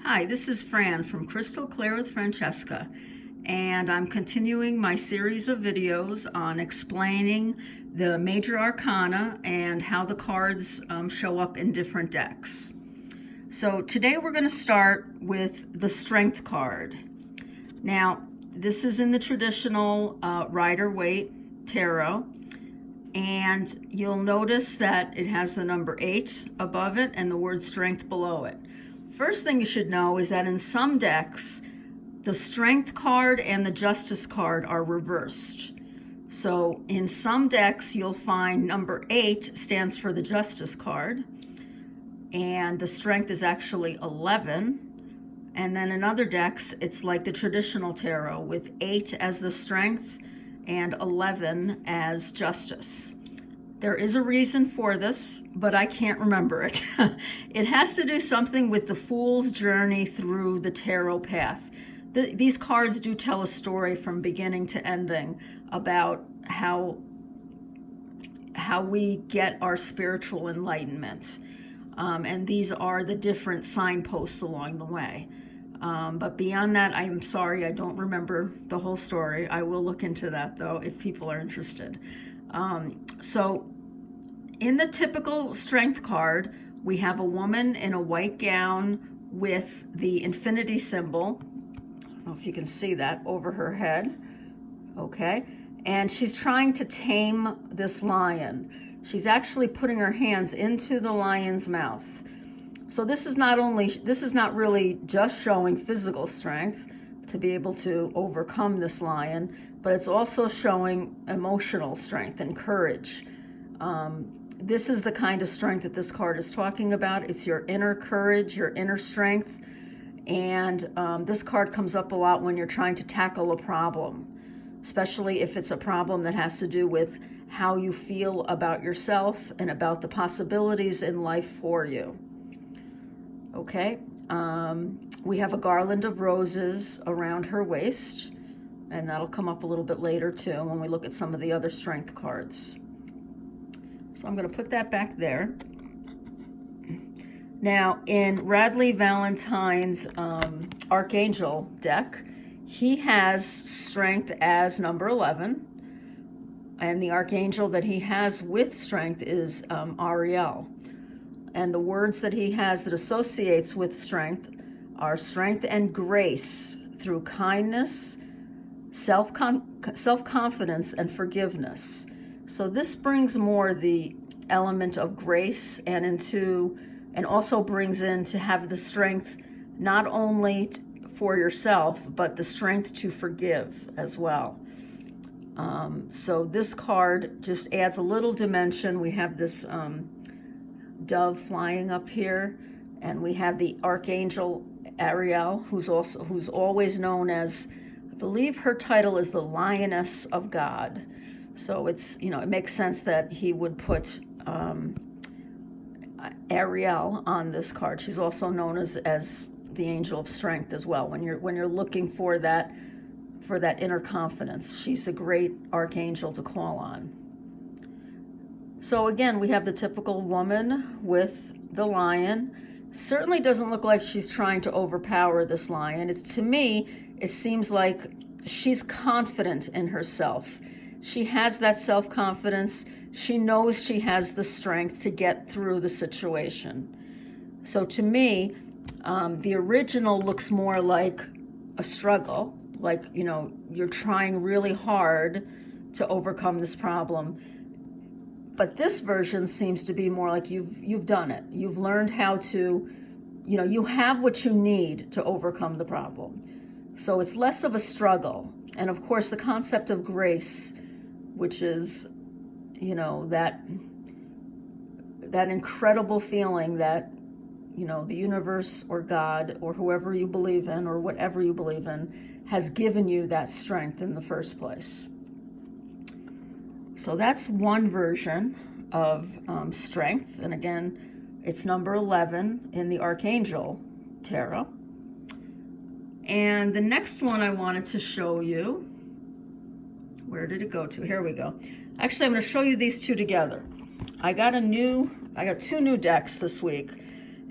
Hi, this is Fran from Crystal Clear with Francesca, and I'm continuing my series of videos on explaining the major arcana and how the cards show up in different decks. So today we're going to start with the Strength card. Now, this is in the traditional Rider-Waite Tarot, and you'll notice that it has the number 8 above it and the word Strength below it. First thing you should know is that in some decks, the Strength card and the Justice card are reversed. So in some decks, you'll find number 8 stands for the Justice card, and the Strength is actually 11. And then in other decks, it's like the traditional tarot with 8 as the Strength and 11 as Justice. There is a reason for this, but I can't remember it. It has to do something with the Fool's journey through the tarot path. These cards do tell a story from beginning to ending about how we get our spiritual enlightenment. And these are the different signposts along the way. But beyond that, I'm sorry, I don't remember the whole story. I will look into that, though, if people are interested. So in the typical Strength card, we have a woman in a white gown with the infinity symbol. I don't know if you can see that over her head. Okay. And she's trying to tame this lion. She's actually putting her hands into the lion's mouth. So this is not really just showing physical strength to be able to overcome this lion, but it's also showing emotional strength and courage. This is the kind of strength that this card is talking about. It's your inner courage, your inner strength. And this card comes up a lot when you're trying to tackle a problem, especially if it's a problem that has to do with how you feel about yourself and about the possibilities in life for you. Okay, we have a garland of roses around her waist, and that'll come up a little bit later too when we look at some of the other Strength cards. So I'm going to put that back there. Now, in Radleigh Valentine's Archangel deck, he has Strength as number 11, and the Archangel that he has with Strength is Ariel. And the words that he has that associates with strength are strength and grace through kindness, self-confidence, and forgiveness. So this brings more the element of grace and also brings in to have the strength not only for yourself, but the strength to forgive as well. So this card just adds a little dimension. We have this dove flying up here, and we have the Archangel Ariel, who's always known as, I believe her title is the Lioness of God. So it's, it makes sense that he would put Ariel on this card. She's also known as the Angel of Strength as well. When you're looking for that inner confidence, she's a great archangel to call on. So again, we have the typical woman with the lion. Certainly doesn't look like she's trying to overpower this lion. To me, it seems like she's confident in herself. She has that self-confidence. She knows she has the strength to get through the situation. So to me, the original looks more like a struggle, like, you're trying really hard to overcome this problem. But this version seems to be more like you've done it. You've learned how to, you have what you need to overcome the problem. So it's less of a struggle. And of course, the concept of grace, which is, that incredible feeling that, the universe or God or whoever you believe in or whatever you believe in has given you that strength in the first place. So that's one version of strength. And again, it's number 11 in the Archangel Tarot. And the next one I wanted to show you, where did it go to? Here we go. Actually, I'm going to show you these two together. I got two new decks this week,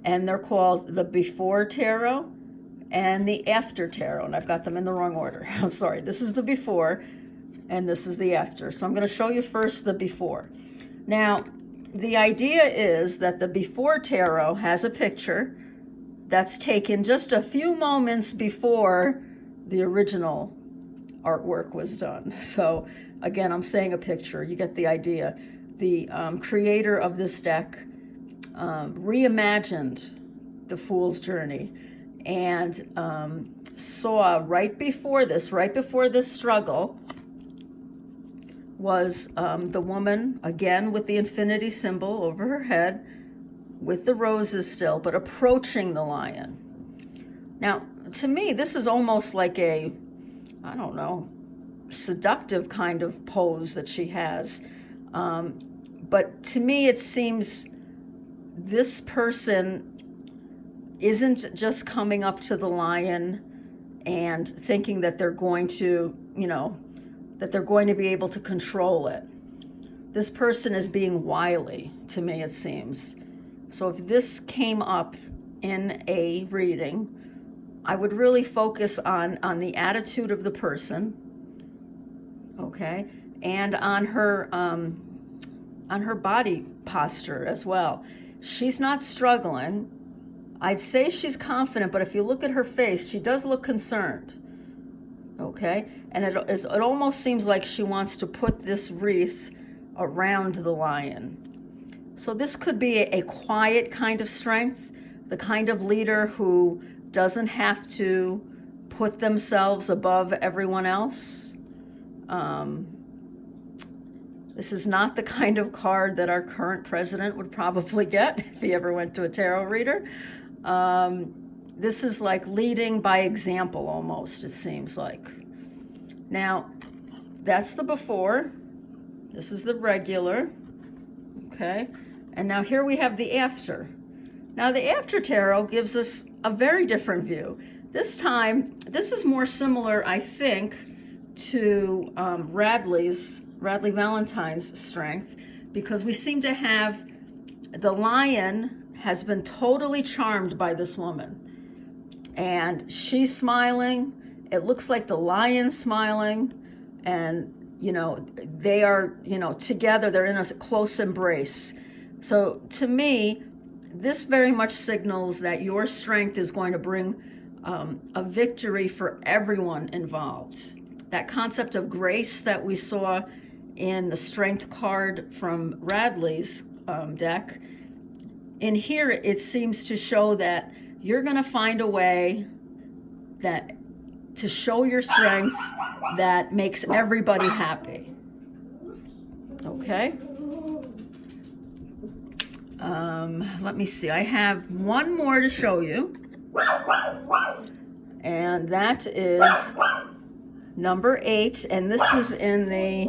and they're called the Before Tarot and the after tarot, and I've got them in the wrong order. I'm sorry. This is the before, and this is the after. So I'm going to show you first the before. Now, the idea is that the before tarot has a picture that's taken just a few moments before the original artwork was done. So again, I'm saying a picture. You get the idea. The creator of this deck reimagined the Fool's Journey and saw right before this struggle, was the woman, again with the infinity symbol over her head, with the roses still, but approaching the lion. Now, to me, this is almost like a, I don't know, seductive kind of pose that she has. But to me, it seems this person isn't just coming up to the lion and thinking that they're going to, that they're going to be able to control it. This person is being wily, to me, it seems. So if this came up in a reading, I would really focus on the attitude of the person, okay, and on her body posture as well. She's not struggling. I'd say she's confident, but if you look at her face, she does look concerned. Okay, and it almost seems like she wants to put this wreath around the lion. So this could be a quiet kind of strength, the kind of leader who doesn't have to put themselves above everyone else. This is not the kind of card that our current president would probably get if he ever went to a tarot reader. This is like leading by example almost, it seems like. Now, that's the before. This is the regular. Okay. And now here we have the after. Now the after tarot gives us a very different view. This time, this is more similar, I think, to Radley Valentine's strength, because we seem to have the lion has been totally charmed by this woman, and she's smiling. It looks like the lion's smiling, and they are together. They're in a close embrace. So to me, this very much signals that your strength is going to bring a victory for everyone involved. That concept of grace that we saw in the strength card from Radley's deck, in here it seems to show that you're going to find a way that to show your strength that makes everybody happy. Okay? Let me see. I have one more to show you, and that is number 8, and this is in the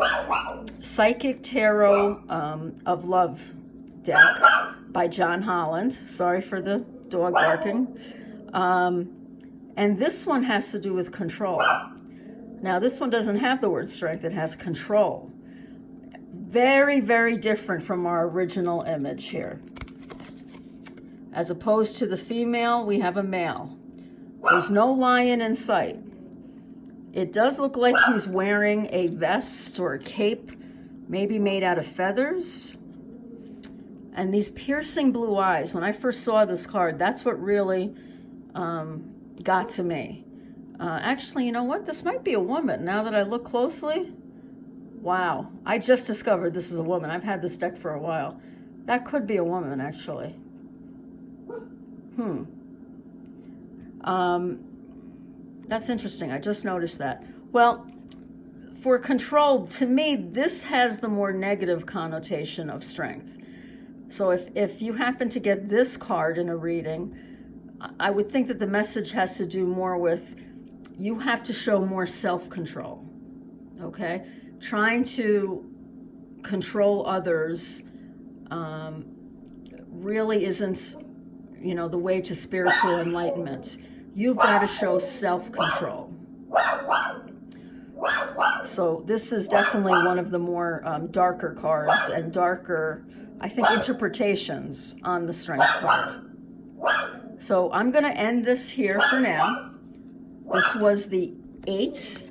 Psychic Tarot of Love deck by John Holland. Sorry for the dog barking. And this one has to do with control. Now, this one doesn't have the word strength. It has control. Very, very different from our original image here. As opposed to the female, we have a male. There's no lion in sight. It does look like he's wearing a vest or a cape, maybe made out of feathers. And these piercing blue eyes, when I first saw this card, that's what really got to me. Actually, you know what? This might be a woman. Now that I look closely, wow. I just discovered this is a woman. I've had this deck for a while. That could be a woman, actually. That's interesting. I just noticed that. Well, for control, to me, this has the more negative connotation of strength. So if you happen to get this card in a reading, I would think that the message has to do more with you have to show more self-control, okay? Trying to control others really isn't, the way to spiritual enlightenment. You've got to show self-control. So this is definitely one of the more darker cards and darker, I think, interpretations on the strength card. So I'm going to end this here for now. This was the 8,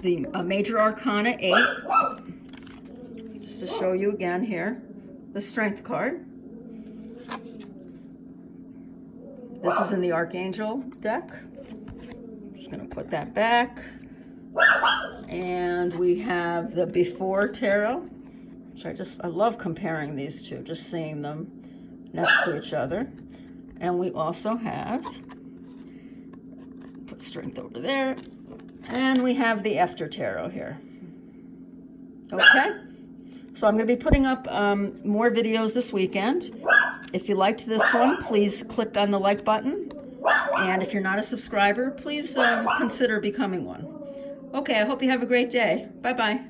the Major Arcana 8. Just to show you again here, the Strength card. This is in the Archangel deck. Just going to put that back. And we have the Before Tarot, which I love comparing these two, just seeing them next to each other. And we also have, put Strength over there, and we have the After Tarot here. Okay, so I'm going to be putting up more videos this weekend. If you liked this one, please click on the like button. And if you're not a subscriber, please consider becoming one. Okay, I hope you have a great day. Bye-bye.